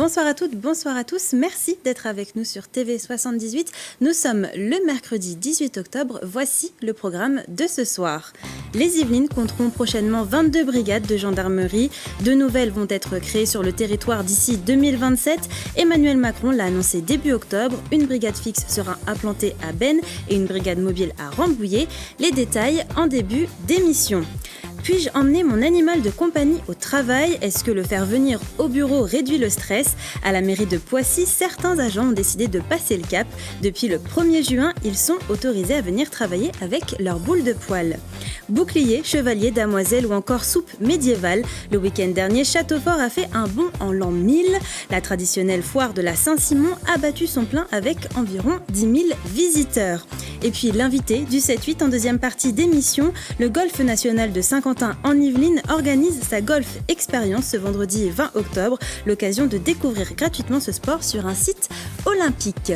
Bonsoir à toutes, bonsoir à tous. Merci d'être avec nous sur TV78. Nous sommes le mercredi 18 octobre. Voici le programme de ce soir. Les Yvelines compteront prochainement 22 brigades de gendarmerie. 2 nouvelles vont être créées sur le territoire d'ici 2027. Emmanuel Macron l'a annoncé début octobre. Une brigade fixe sera implantée à Bennes et une brigade mobile à Rambouillet. Les détails en début d'émission. Puis-je emmener mon animal de compagnie au travail? Est-ce que le faire venir au bureau réduit le stress? À la mairie de Poissy, certains agents ont décidé de passer le cap. Depuis le 1er juin, ils sont autorisés à venir travailler avec leur boule de poil. Bouclier, chevalier, damoiselle ou encore soupe médiévale. Le week-end dernier, Châteaufort a fait un bond en l'an 1000. La traditionnelle foire de la Saint-Simon a battu son plein avec environ 10 000 visiteurs. Et puis l'invité du 7-8 en deuxième partie d'émission, le Golf National de Saint-Quentin en Yvelines organise sa Golf Experience ce vendredi 20 octobre. L'occasion de découvrir gratuitement ce sport sur un site olympique.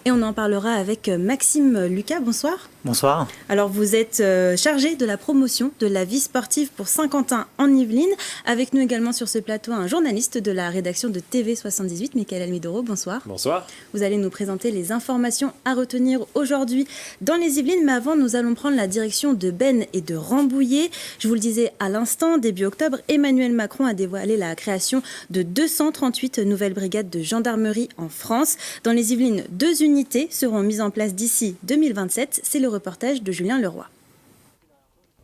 Et on en parlera avec Maxime Lucas. Bonsoir. Bonsoir. Alors vous êtes chargé de la promotion de la vie sportive pour Saint-Quentin en Yvelines. Avec nous également sur ce plateau un journaliste de la rédaction de TV78, Michael Almidoro. Bonsoir. Bonsoir. Vous allez nous présenter les informations à retenir aujourd'hui dans les Yvelines. Mais avant, nous allons prendre la direction de Bennes et de Rambouillet. Je vous le disais à l'instant, début octobre, Emmanuel Macron a dévoilé la création de 238 nouvelles brigades de gendarmerie en France. Dans les Yvelines, 2 unités seront mises en place d'ici 2027. C'est le reportage de Julien Leroy.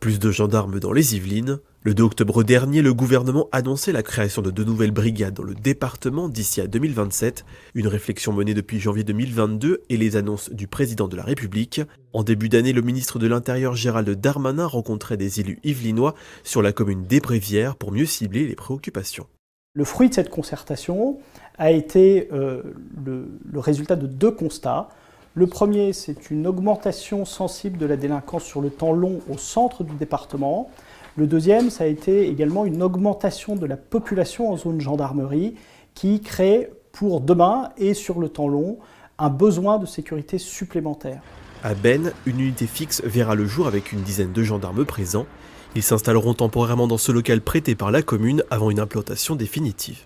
Plus de gendarmes dans les Yvelines. Le 2 octobre dernier, le gouvernement annonçait la création de 2 nouvelles brigades dans le département d'ici à 2027. Une réflexion menée depuis janvier 2022 et les annonces du président de la République. En début d'année, le ministre de l'Intérieur Gérald Darmanin rencontrait des élus yvelinois sur la commune d'Ébrévières pour mieux cibler les préoccupations. Le fruit de cette concertation a été le résultat de 2 constats. Le premier, c'est une augmentation sensible de la délinquance sur le temps long au centre du département. Le deuxième, ça a été également une augmentation de la population en zone gendarmerie qui crée pour demain et sur le temps long un besoin de sécurité supplémentaire. À Bennes, une unité fixe verra le jour avec une dizaine de gendarmes présents. Ils s'installeront temporairement dans ce local prêté par la commune avant une implantation définitive.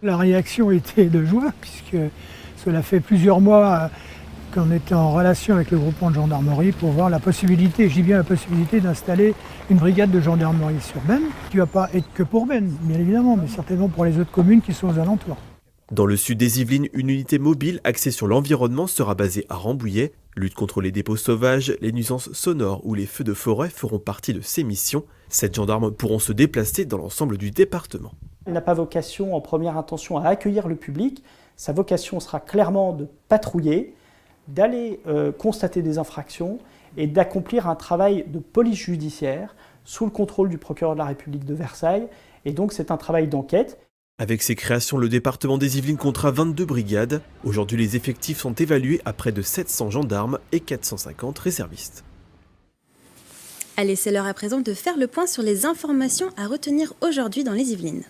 La réaction était de joie puisque cela fait plusieurs mois qu'on était en relation avec le groupement de gendarmerie pour voir la possibilité, je dis bien la possibilité d'installer une brigade de gendarmerie sur Bennes, qui ne va pas être que pour Bennes, bien évidemment, mais certainement pour les autres communes qui sont aux alentours. Dans le sud des Yvelines, une unité mobile axée sur l'environnement sera basée à Rambouillet. Lutte contre les dépôts sauvages, les nuisances sonores ou les feux de forêt feront partie de ces missions. 7 gendarmes pourront se déplacer dans l'ensemble du département. Elle n'a pas vocation en première intention à accueillir le public. Sa vocation sera clairement de patrouiller, d'aller constater des infractions et d'accomplir un travail de police judiciaire sous le contrôle du procureur de la République de Versailles. Et donc c'est un travail d'enquête. Avec ces créations, le département des Yvelines comptera 22 brigades. Aujourd'hui, les effectifs sont évalués à près de 700 gendarmes et 450 réservistes. Allez, c'est l'heure à présent de faire le point sur les informations à retenir aujourd'hui dans les Yvelines.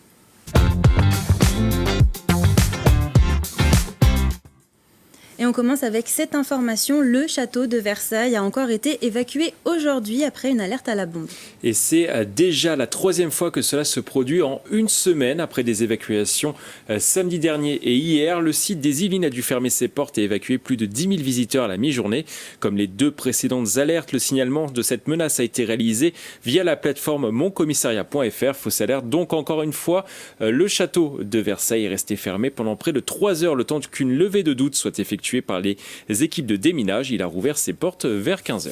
Et on commence avec cette information. Le château de Versailles a encore été évacué aujourd'hui après une alerte à la bombe. Et c'est déjà la 3e fois que cela se produit en une semaine après des évacuations samedi dernier et hier. Le site des Yvelines a dû fermer ses portes et évacuer plus de 10 000 visiteurs à la mi-journée. Comme les 2 précédentes alertes, le signalement de cette menace a été réalisé via la plateforme moncommissariat.fr. Fausse alerte. Donc encore une fois, le château de Versailles est resté fermé pendant près de 3 heures, le temps qu'une levée de doute soit effectuée par les équipes de déminage. Il a rouvert ses portes vers 15h.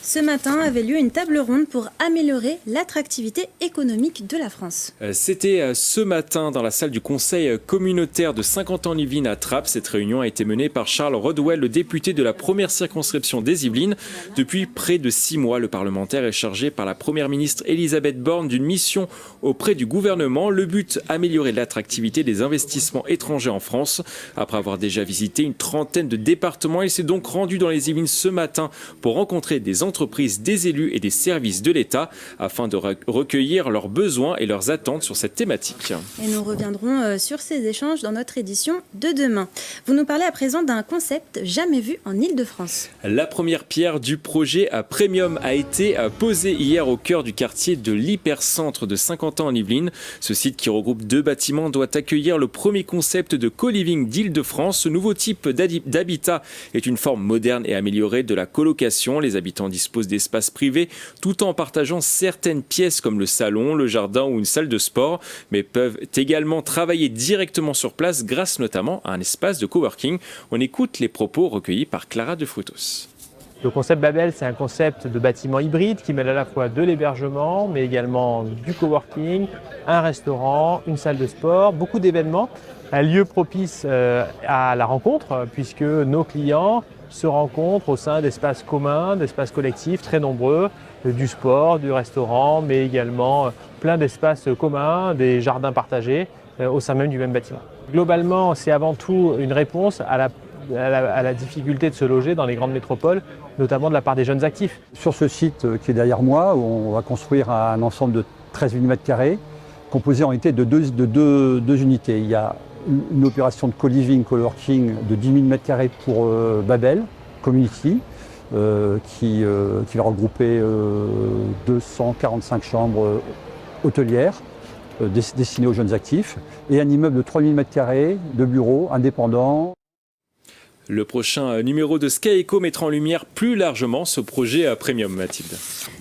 Ce matin avait lieu une table ronde pour améliorer l'attractivité économique de la France. C'était ce matin dans la salle du conseil communautaire de Saint-Quentin-en-Yvelines à Trappes. Cette réunion a été menée par Charles Rodwell, le député de la première circonscription des Yvelines. Depuis près de 6 mois, le parlementaire est chargé par la première ministre Elisabeth Borne d'une mission auprès du gouvernement. Le but, améliorer l'attractivité des investissements étrangers en France. Après avoir déjà visité une trentaine de départements, il s'est donc rendu dans les Yvelines ce matin pour rencontrer des entreprises, des élus et des services de l'État afin de recueillir leurs besoins et leurs attentes sur cette thématique. Et nous reviendrons sur ces échanges dans notre édition de demain. Vous nous parlez à présent d'un concept jamais vu en Île-de-France. La première pierre du projet Premium a été posée hier au cœur du quartier de l'Hypercentre de Saint-Quentin en Yvelines. Ce site qui regroupe 2 bâtiments doit accueillir le premier concept de co-living d'Île-de-France. Ce nouveau type d'habitat est une forme moderne et améliorée de la colocation. Les habitants disposent d'espaces privés tout en partageant certaines pièces comme le salon, le jardin ou une salle de sport, mais peuvent également travailler directement sur place grâce notamment à un espace de coworking. On écoute les propos recueillis par Clara de Frutos. Le concept Babel, c'est un concept de bâtiment hybride qui mêle à la fois de l'hébergement, mais également du coworking, un restaurant, une salle de sport, beaucoup d'événements. Un lieu propice à la rencontre, puisque nos clients se rencontrent au sein d'espaces communs, d'espaces collectifs très nombreux, du sport, du restaurant, mais également plein d'espaces communs, des jardins partagés au sein même du même bâtiment. Globalement, c'est avant tout une réponse à la difficulté de se loger dans les grandes métropoles, notamment de la part des jeunes actifs. Sur ce site qui est derrière moi, où on va construire un ensemble de 13 000 m², composé en réalité de deux unités. Il y a une opération de co-living, co-working de 10 000 m² pour Babel Community, qui va regrouper 245 chambres hôtelières destinées aux jeunes actifs, et un immeuble de 3 000 m² de bureaux indépendants. Le prochain numéro de Sky Echo mettra en lumière plus largement ce projet Premium, Mathilde.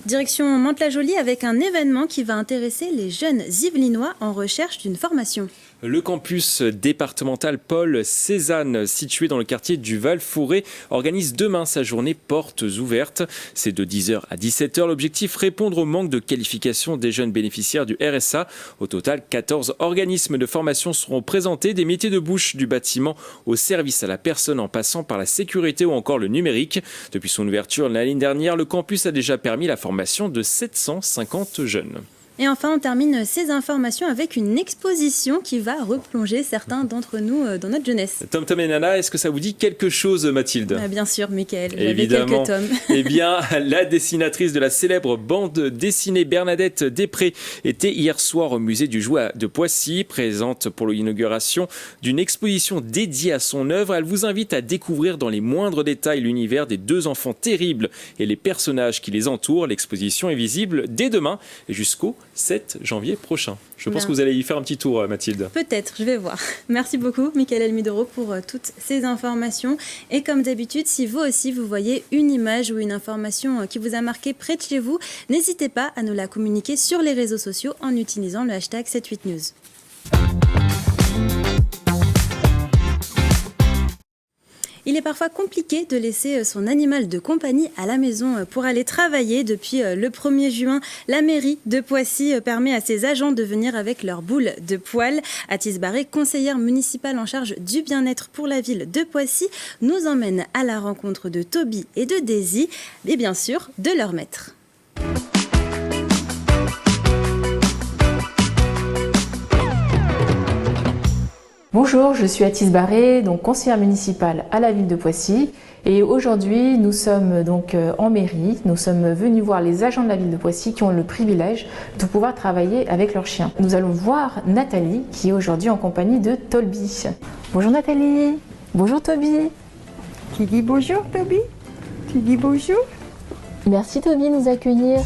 Direction Mantes-la-Jolie avec un événement qui va intéresser les jeunes Yvelinois en recherche d'une formation. Le campus départemental Paul Cézanne, situé dans le quartier du Val-Fouré, organise demain sa journée portes ouvertes. C'est de 10h à 17h. L'objectif, répondre au manque de qualification des jeunes bénéficiaires du RSA. Au total, 14 organismes de formation seront présentés, des métiers de bouche du bâtiment au service à la personne en passant par la sécurité ou encore le numérique. Depuis son ouverture l'année dernière, le campus a déjà permis la formation de 750 jeunes. Et enfin, on termine ces informations avec une exposition qui va replonger certains d'entre nous dans notre jeunesse. Tom Tom et Nana, est-ce que ça vous dit quelque chose, Mathilde ? Bien sûr, Mickaël, j'avais Évidemment. quelques tomes. Eh bien, la dessinatrice de la célèbre bande dessinée Bernadette Després était hier soir au musée du jouet de Poissy, présente pour l'inauguration d'une exposition dédiée à son œuvre. Elle vous invite à découvrir dans les moindres détails l'univers des 2 enfants terribles et les personnages qui les entourent. L'exposition est visible dès demain et jusqu'au 7 janvier prochain. Je pense que vous allez y faire un petit tour, Mathilde. Peut-être, je vais voir. Merci beaucoup, Mickaël Almidoro, pour toutes ces informations. Et comme d'habitude, si vous aussi, vous voyez une image ou une information qui vous a marqué près de chez vous, n'hésitez pas à nous la communiquer sur les réseaux sociaux en utilisant le hashtag 78news. Il est parfois compliqué de laisser son animal de compagnie à la maison pour aller travailler. Depuis le 1er juin, la mairie de Poissy permet à ses agents de venir avec leur boule de poil. Athis Barré, conseillère municipale en charge du bien-être pour la ville de Poissy, nous emmène à la rencontre de Toby et de Daisy, et bien sûr de leur maître. Bonjour, je suis Athis Barré, donc conseillère municipale à la ville de Poissy. Et aujourd'hui, nous sommes donc en mairie. Nous sommes venus voir les agents de la ville de Poissy qui ont le privilège de pouvoir travailler avec leurs chiens. Nous allons voir Nathalie qui est aujourd'hui en compagnie de Toby. Bonjour Nathalie. Bonjour Toby. Tu dis bonjour Toby. Tu dis bonjour. Merci Toby de nous accueillir.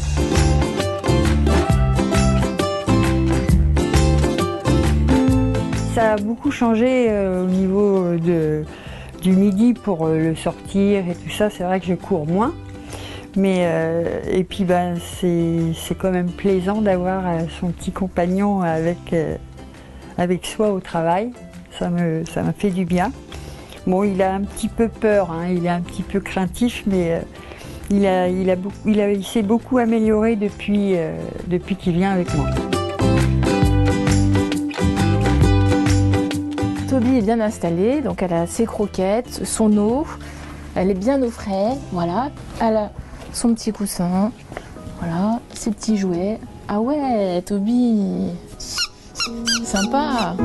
Ça a beaucoup changé au niveau du midi pour le sortir et tout ça. C'est vrai que je cours moins. Mais et puis c'est quand même plaisant d'avoir son petit compagnon avec soi au travail. Ça me fait du bien. Bon, il a un petit peu peur, hein, il est un petit peu craintif, mais il s'est beaucoup amélioré depuis qu'il vient avec moi. Toby est bien installée, donc elle a ses croquettes, son eau, elle est bien au frais, voilà. Elle a son petit coussin, voilà, ses petits jouets. Ah ouais, Toby, sympa.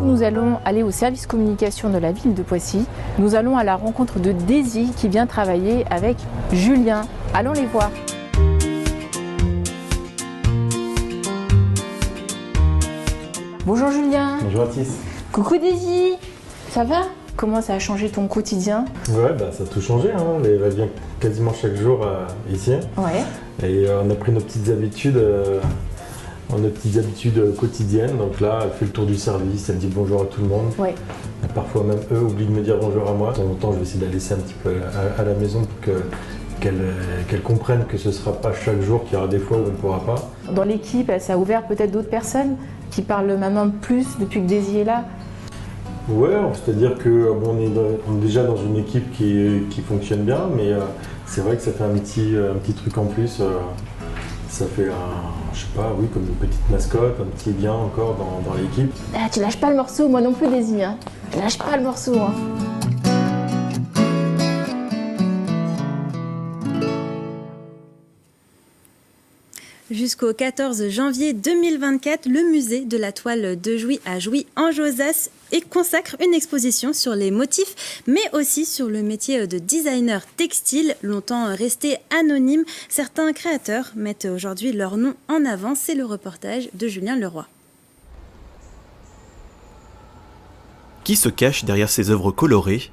Nous nous allons aller au service communication de la ville de Poissy. Nous allons à la rencontre de Daisy qui vient travailler avec Julien. Allons les voir. Bonjour Julien. Bonjour Atis. Coucou Daisy. Ça va? Comment ça a changé ton quotidien? Ouais, ça a tout changé. Elle vient quasiment chaque jour ici. Ouais. Et on a pris nos petites habitudes. Quotidiennes. Donc là, elle fait le tour du service, elle me dit bonjour à tout le monde. Ouais. Et parfois même eux oublient de me dire bonjour à moi. De temps en temps, je vais essayer de la laisser un petit peu à la maison pour qu'elle comprenne que ce ne sera pas chaque jour, qu'il y aura des fois où on ne pourra pas. Dans l'équipe, ça a ouvert peut-être d'autres personnes qui parlent maintenant plus depuis que Daisy est là? Ouais, c'est-à-dire qu'on est déjà dans une équipe qui fonctionne bien, mais c'est vrai que ça fait un petit truc en plus. Ça fait comme une petite mascotte, un petit lien encore dans l'équipe. Ah, tu lâches pas le morceau, moi non plus Daisy. Hein. Tu lâches pas le morceau. Hein. Jusqu'au 14 janvier 2024, le musée de la toile de Jouy à Jouy en Josas et consacre une exposition sur les motifs, mais aussi sur le métier de designer textile, longtemps resté anonyme. Certains créateurs mettent aujourd'hui leur nom en avant. C'est le reportage de Julien Leroy. Qui se cache derrière ces œuvres colorées ?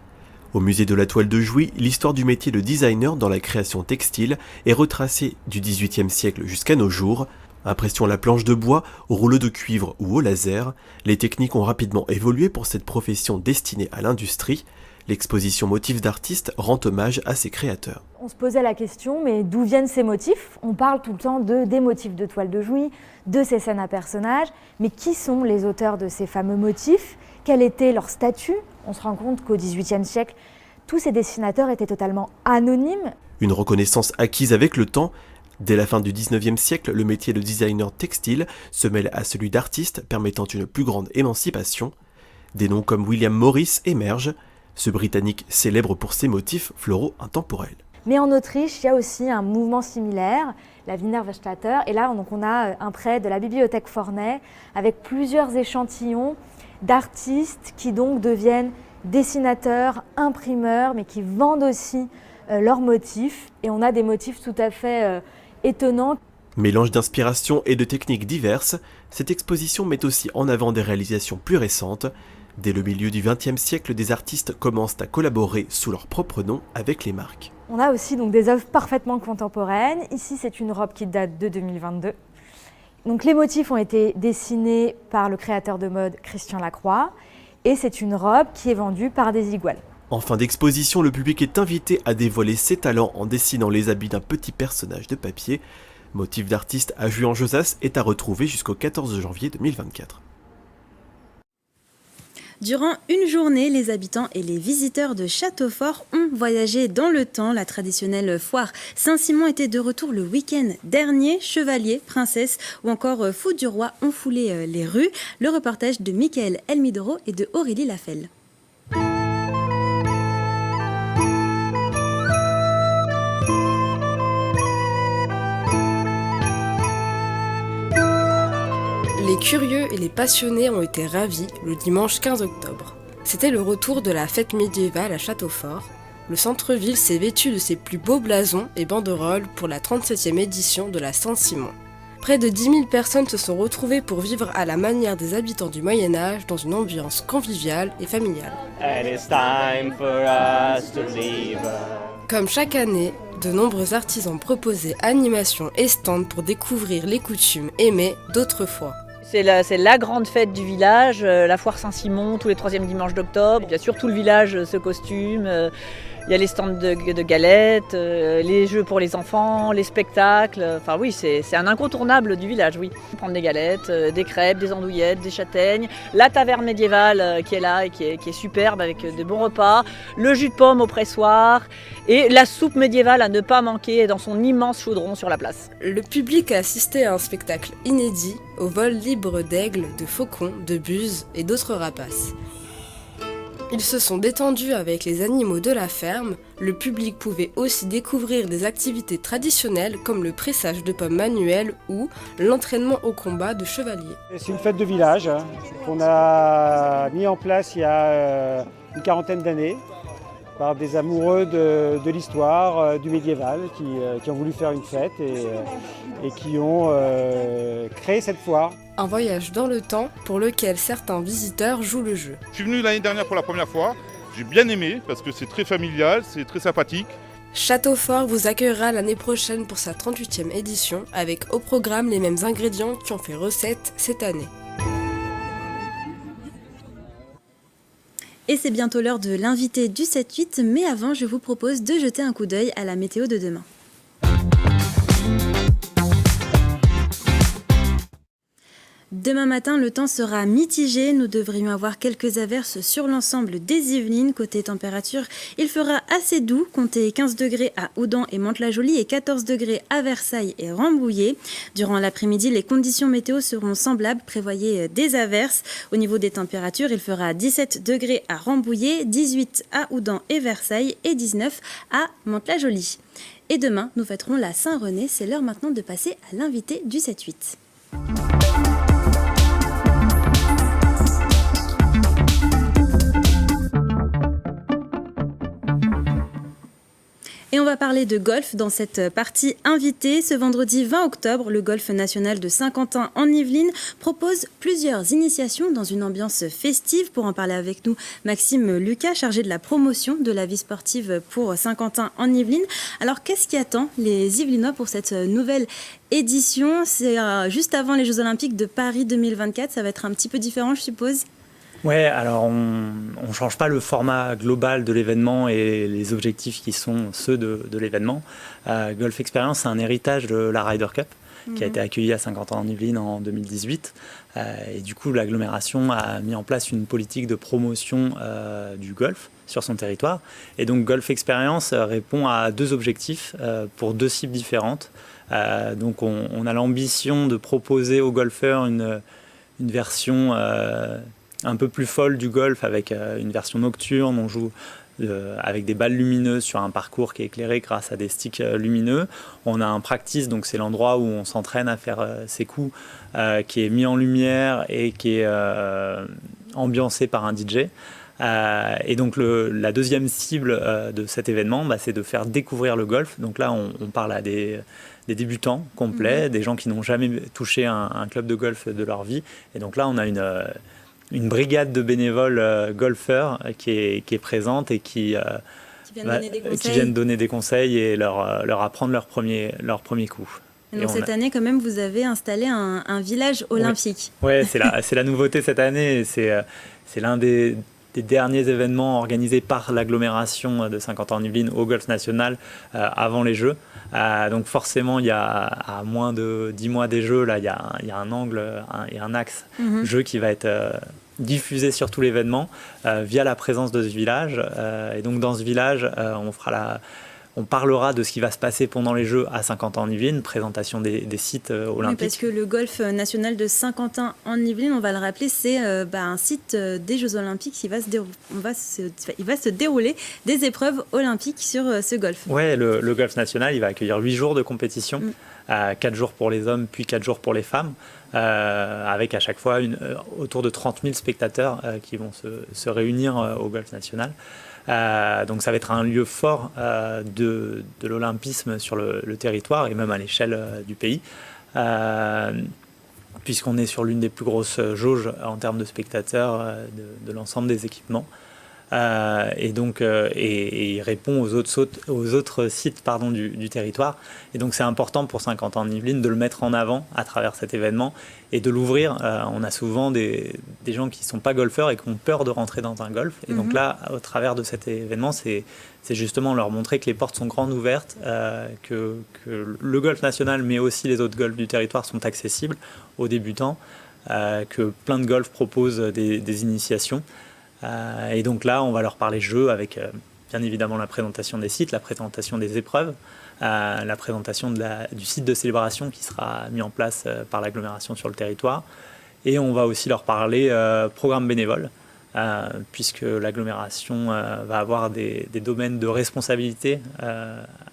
Au musée de la toile de Jouy, l'histoire du métier de designer dans la création textile est retracée du XVIIIe siècle jusqu'à nos jours. Impression à la planche de bois, au rouleau de cuivre ou au laser, les techniques ont rapidement évolué pour cette profession destinée à l'industrie. L'exposition Motifs d'artistes rend hommage à ses créateurs. On se posait la question, mais d'où viennent ces motifs? On parle tout le temps des motifs de toile de Jouy, de ces scènes à personnages, mais qui sont les auteurs de ces fameux motifs? Quel était leur statut? On se rend compte qu'au XVIIIe siècle, tous ces dessinateurs étaient totalement anonymes. Une reconnaissance acquise avec le temps. Dès la fin du XIXe siècle, le métier de designer textile se mêle à celui d'artiste, permettant une plus grande émancipation. Des noms comme William Morris émergent. Ce Britannique célèbre pour ses motifs floraux intemporels. Mais en Autriche, il y a aussi un mouvement similaire, la Wiener Werkstätter. Et là, on a un prêt de la bibliothèque Forney avec plusieurs échantillons d'artistes qui donc deviennent dessinateurs, imprimeurs, mais qui vendent aussi leurs motifs. Et on a des motifs tout à fait étonnants. Mélange d'inspiration et de techniques diverses, cette exposition met aussi en avant des réalisations plus récentes. Dès le milieu du XXe siècle, des artistes commencent à collaborer sous leur propre nom avec les marques. On a aussi donc des œuvres parfaitement contemporaines. Ici, c'est une robe qui date de 2022. Donc, les motifs ont été dessinés par le créateur de mode Christian Lacroix et c'est une robe qui est vendue par des iguales. En fin d'exposition, le public est invité à dévoiler ses talents en dessinant les habits d'un petit personnage de papier. Motifs d'artistes à Jouy en Josas est à retrouver jusqu'au 14 janvier 2024. Durant une journée, les habitants et les visiteurs de Châteaufort ont voyagé dans le temps. La traditionnelle foire Saint-Simon était de retour le week-end dernier. Chevaliers, princesses ou encore fous du roi ont foulé les rues. Le reportage de Mickaël Elmidoro et de Aurélie Lafelle. Les curieux et les passionnés ont été ravis le dimanche 15 octobre. C'était le retour de la fête médiévale à Châteaufort. Le centre-ville s'est vêtu de ses plus beaux blasons et banderoles pour la 37e édition de la Saint-Simon. Près de 10 000 personnes se sont retrouvées pour vivre à la manière des habitants du Moyen-Âge dans une ambiance conviviale et familiale. Comme chaque année, de nombreux artisans proposaient animations et stands pour découvrir les coutumes aimées d'autrefois. C'est la grande fête du village, la foire Saint-Simon tous les 3e dimanches d'octobre. Bien sûr, tout le village se costume. Il y a les stands de galettes, les jeux pour les enfants, les spectacles. Enfin oui, c'est un incontournable du village, oui. Prendre des galettes, des crêpes, des andouillettes, des châtaignes. La taverne médiévale qui est là et qui est superbe avec de bons repas. Le jus de pomme au pressoir et la soupe médiévale à ne pas manquer dans son immense chaudron sur la place. Le public a assisté à un spectacle inédit au vol libre d'aigles, de faucons, de buses et d'autres rapaces. Ils se sont détendus avec les animaux de la ferme. Le public pouvait aussi découvrir des activités traditionnelles comme le pressage de pommes manuel ou l'entraînement au combat de chevaliers. C'est une fête de village qu'on a mis en place il y a une quarantaine d'années par des amoureux de l'histoire, du médiéval, qui ont voulu faire une fête et qui ont créé cette foire. Un voyage dans le temps pour lequel certains visiteurs jouent le jeu. Je suis venu l'année dernière pour la première fois, j'ai bien aimé parce que c'est très familial, c'est très sympathique. Châteaufort vous accueillera l'année prochaine pour sa 38e édition avec au programme les mêmes ingrédients qui ont fait recette cette année. Et c'est bientôt l'heure de l'invité du 7-8, mais avant, je vous propose de jeter un coup d'œil à la météo de demain. Demain matin, le temps sera mitigé. Nous devrions avoir quelques averses sur l'ensemble des Yvelines. Côté température, il fera assez doux. Comptez 15 degrés à Houdan et Mantes-la-Jolie et 14 degrés à Versailles et Rambouillet. Durant l'après-midi, les conditions météo seront semblables. Prévoyez des averses. Au niveau des températures, il fera 17 degrés à Rambouillet, 18 à Houdan et Versailles et 19 à Mantes-la-Jolie. Et demain, nous fêterons la Saint-René. C'est l'heure maintenant de passer à l'invité du 7-8. Et on va parler de golf dans cette partie invitée. Ce vendredi 20 octobre, le Golf National de Saint-Quentin en Yvelines propose plusieurs initiations dans une ambiance festive. Pour en parler avec nous, Maxime Lucas, chargé de la promotion de la vie sportive pour Saint-Quentin en Yvelines. Alors, qu'est-ce qui attend les Yvelinois pour cette nouvelle édition? C'est juste avant les Jeux Olympiques de Paris 2024. Ça va être un petit peu différent, je suppose. Ouais, alors on ne change pas le format global de l'événement et les objectifs qui sont ceux de l'événement. Golf Experience, c'est un héritage de la Ryder Cup qui a été accueillie à Saint-Quentin-en-Yvelines en 2018. Et du coup, l'agglomération a mis en place une politique de promotion du golf sur son territoire. Et donc Golf Experience répond à deux objectifs pour deux cibles différentes. Donc on a l'ambition de proposer aux golfeurs une version un peu plus folle du golf avec une version nocturne. On joue avec des balles lumineuses sur un parcours qui est éclairé grâce à des sticks lumineux. On a un practice, donc c'est l'endroit où on s'entraîne à faire ses coups, qui est mis en lumière et qui est ambiancé par un DJ. Et donc la deuxième cible de cet événement, c'est de faire découvrir le golf. Donc là, on parle à des débutants complets, des gens qui n'ont jamais touché un club de golf de leur vie. Et donc là, on a une brigade de bénévoles golfeurs qui est présente et qui viennent donner des conseils et leur apprendre leur premier coup. Et donc cette année, quand même, vous avez installé un village olympique. Oui, c'est la nouveauté cette année. C'est l'un des derniers événements organisés par l'agglomération de Saint-Quentin-en-Yvelines au Golf National avant les Jeux. Donc forcément, il y a à moins de 10 mois des Jeux, là, il y a un angle et un axe jeu qui va être diffusé sur tout l'événement via la présence de ce village. Et donc dans ce village, on parlera de ce qui va se passer pendant les Jeux à Saint-Quentin-en-Yvelines, présentation des sites olympiques. Oui, parce que le Golf National de Saint-Quentin-en-Yvelines, on va le rappeler, c'est un site des Jeux Olympiques. Il va se dérouler des épreuves olympiques sur ce golf. Oui, le Golf National, il va accueillir 8 jours de compétition, 4 jours pour les hommes, puis 4 jours pour les femmes, avec à chaque fois autour de 30 000 spectateurs qui vont se réunir au Golf National. Donc ça va être un lieu fort de l'olympisme sur le territoire et même à l'échelle du pays, puisqu'on est sur l'une des plus grosses jauges en termes de spectateurs de l'ensemble des équipements. Et il répond aux autres sites du territoire. Et donc c'est important pour Saint-Quentin-en-Yvelines de le mettre en avant à travers cet événement et de l'ouvrir. On a souvent des gens qui ne sont pas golfeurs et qui ont peur de rentrer dans un golf. Et donc là, au travers de cet événement, c'est justement leur montrer que les portes sont grandes ouvertes, que le golf national, mais aussi les autres golfs du territoire sont accessibles aux débutants, que plein de golfs proposent des initiations. Et donc là, on va leur parler jeu avec bien évidemment la présentation des sites, la présentation des épreuves, la présentation du site de célébration qui sera mis en place par l'agglomération sur le territoire. Et on va aussi leur parler programme bénévole. puisque l'agglomération va avoir des domaines de responsabilité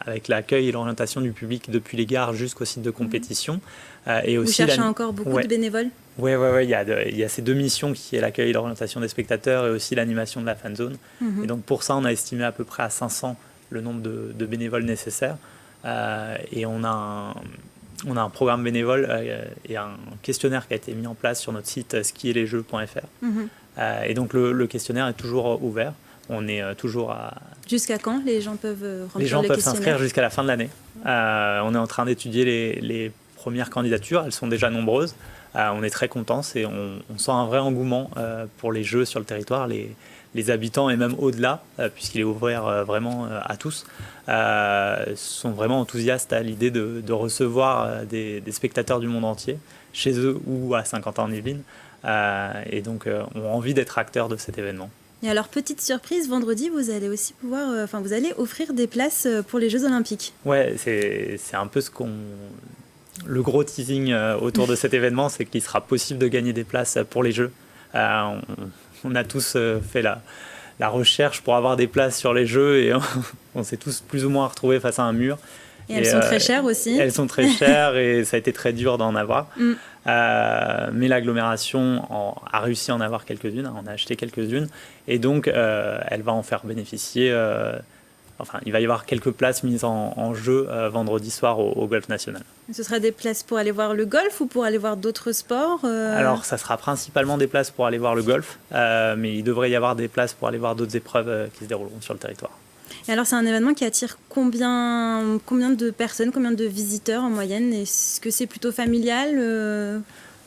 avec l'accueil et l'orientation du public depuis les gares jusqu'au site de compétition. Et aussi Vous cherchez encore beaucoup de bénévoles ? Oui, il y a ces deux missions qui est l'accueil et l'orientation des spectateurs et aussi l'animation de la fan zone. Et donc pour ça, on a estimé à peu près à 500 le nombre de bénévoles nécessaires. Et on a un programme bénévole et un questionnaire qui a été mis en place sur notre site skietlesleux.fr. Et donc le questionnaire est toujours ouvert. On est toujours à... Jusqu'à quand les gens peuvent remplir le questionnaire ? Les gens peuvent s'inscrire jusqu'à la fin de l'année. On est en train d'étudier les premières candidatures. Elles sont déjà nombreuses. On est très contents. On sent un vrai engouement pour les jeux sur le territoire. Les habitants et même au-delà, puisqu'il est ouvert vraiment à tous, sont vraiment enthousiastes à l'idée de recevoir des spectateurs du monde entier, chez eux ou à Saint-Quentin-en-Yvelines. Et donc ont envie d'être acteurs de cet événement. Et alors, petite surprise, vendredi, vous allez aussi pouvoir, vous allez offrir des places pour les Jeux Olympiques. Ouais, c'est un peu le gros teasing autour de cet événement, c'est qu'il sera possible de gagner des places pour les Jeux. On a tous fait la recherche pour avoir des places sur les Jeux et on s'est tous plus ou moins retrouvés face à un mur. Et elles sont très chères aussi. Elles sont très chères et ça a été très dur d'en avoir. Mais l'agglomération a réussi à en avoir quelques-unes, on a acheté quelques-unes. Et donc, elle va en faire bénéficier. Il va y avoir quelques places mises en jeu vendredi soir au Golf National. Ce sera des places pour aller voir le golf ou pour aller voir d'autres sports Alors, ça sera principalement des places pour aller voir le golf. Mais il devrait y avoir des places pour aller voir d'autres épreuves qui se dérouleront sur le territoire. Et alors, c'est un événement qui attire combien de personnes, combien de visiteurs en moyenne ? Est-ce que c'est plutôt familial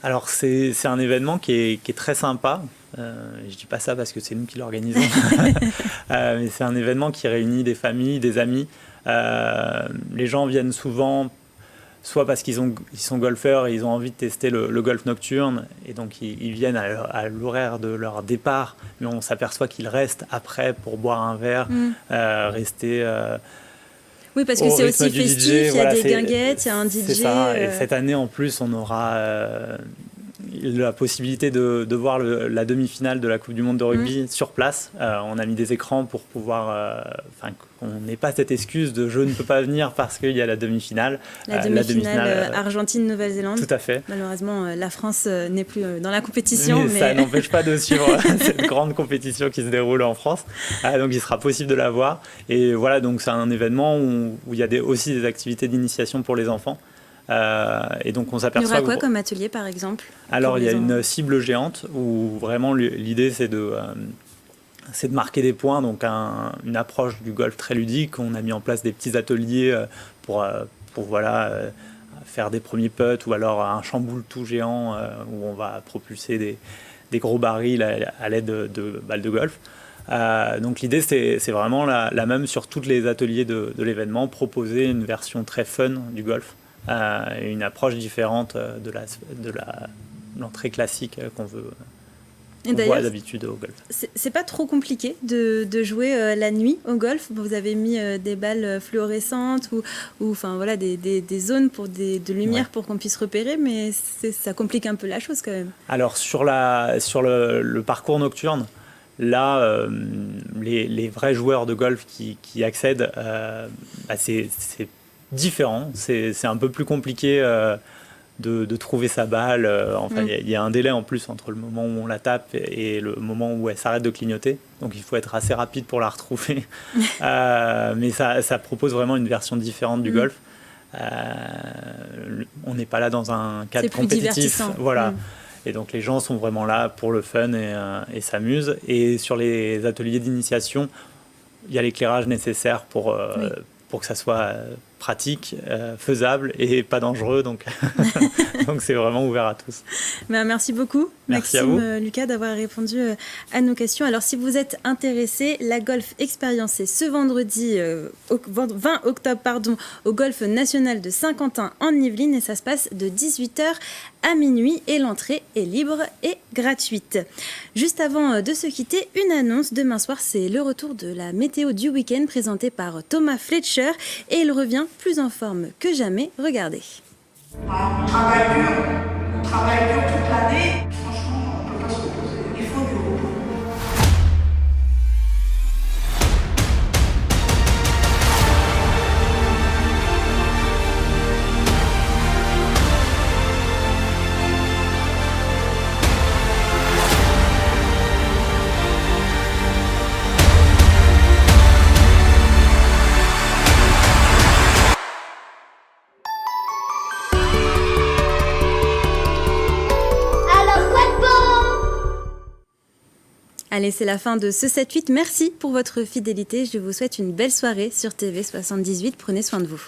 Alors, c'est un événement qui est très sympa. Je ne dis pas ça parce que c'est nous qui l'organisons. Mais c'est un événement qui réunit des familles, des amis. Les gens viennent souvent, soit parce qu'ils sont golfeurs et ils ont envie de tester le golf nocturne, et donc ils viennent à l'horaire de leur départ, mais on s'aperçoit qu'ils restent après pour boire un verre, rester... Oui, parce que c'est aussi festif, il y a des guinguettes, il y a un DJ. C'est ça, et cette année en plus, on aura la possibilité de voir la demi-finale de la Coupe du Monde de rugby sur place. On a mis des écrans pour pouvoir... qu'on n'ait pas cette excuse de « je ne peux pas venir parce qu'il y a la demi-finale ». La demi-finale Argentine-Nouvelle-Zélande. Tout à fait. Malheureusement, la France n'est plus dans la compétition. Mais ça n'empêche pas de suivre cette grande compétition qui se déroule en France. Donc il sera possible de la voir. Et voilà, donc c'est un événement où il y a aussi des activités d'initiation pour les enfants. Et donc on s'aperçoit. Il y aura quoi comme atelier par exemple ? Alors il y a une cible géante où vraiment l'idée c'est de marquer des points, donc une approche du golf très ludique. On a mis en place des petits ateliers pour faire des premiers putts, ou alors un chamboule tout géant où on va propulser des gros barils à l'aide de balles de golf. Donc l'idée c'est vraiment la même sur tous les ateliers de l'événement, proposer une version très fun du golf. Une approche différente de l'entrée classique qu'on voit d'habitude au golf. C'est pas trop compliqué de jouer la nuit au golf. Vous avez mis des balles fluorescentes ou des zones pour de lumière pour qu'on puisse repérer, mais ça complique un peu la chose quand même. Alors sur le parcours nocturne, là, les vrais joueurs de golf qui accèdent, c'est différent, c'est un peu plus compliqué de trouver sa balle. Il y a un délai en plus entre le moment où on la tape et le moment où elle s'arrête de clignoter. Donc il faut être assez rapide pour la retrouver. Mais ça propose vraiment une version différente du golf. On n'est pas là dans un cadre compétitif. Voilà. Et donc les gens sont vraiment là pour le fun et s'amusent. Et sur les ateliers d'initiation, il y a l'éclairage nécessaire pour que ça soit pratique, faisable et pas dangereux. Donc c'est vraiment ouvert à tous. Merci beaucoup, Maxime, Lucas, d'avoir répondu à nos questions. Alors si vous êtes intéressés, la Golf Experience, c'est ce vendredi 20 octobre au Golf National de Saint-Quentin en Yvelines, et ça se passe de 18h à minuit et l'entrée est libre et gratuite. Juste avant de se quitter, une annonce. Demain soir, c'est le retour de la météo du week-end présentée par Thomas Fletcher et il revient plus en forme que jamais. Regardez. On travaille dur toute l'année. Franchement, on ne peut pas se reposer. Il faut du repos. Allez, c'est la fin de ce 7-8. Merci pour votre fidélité. Je vous souhaite une belle soirée sur TV78. Prenez soin de vous.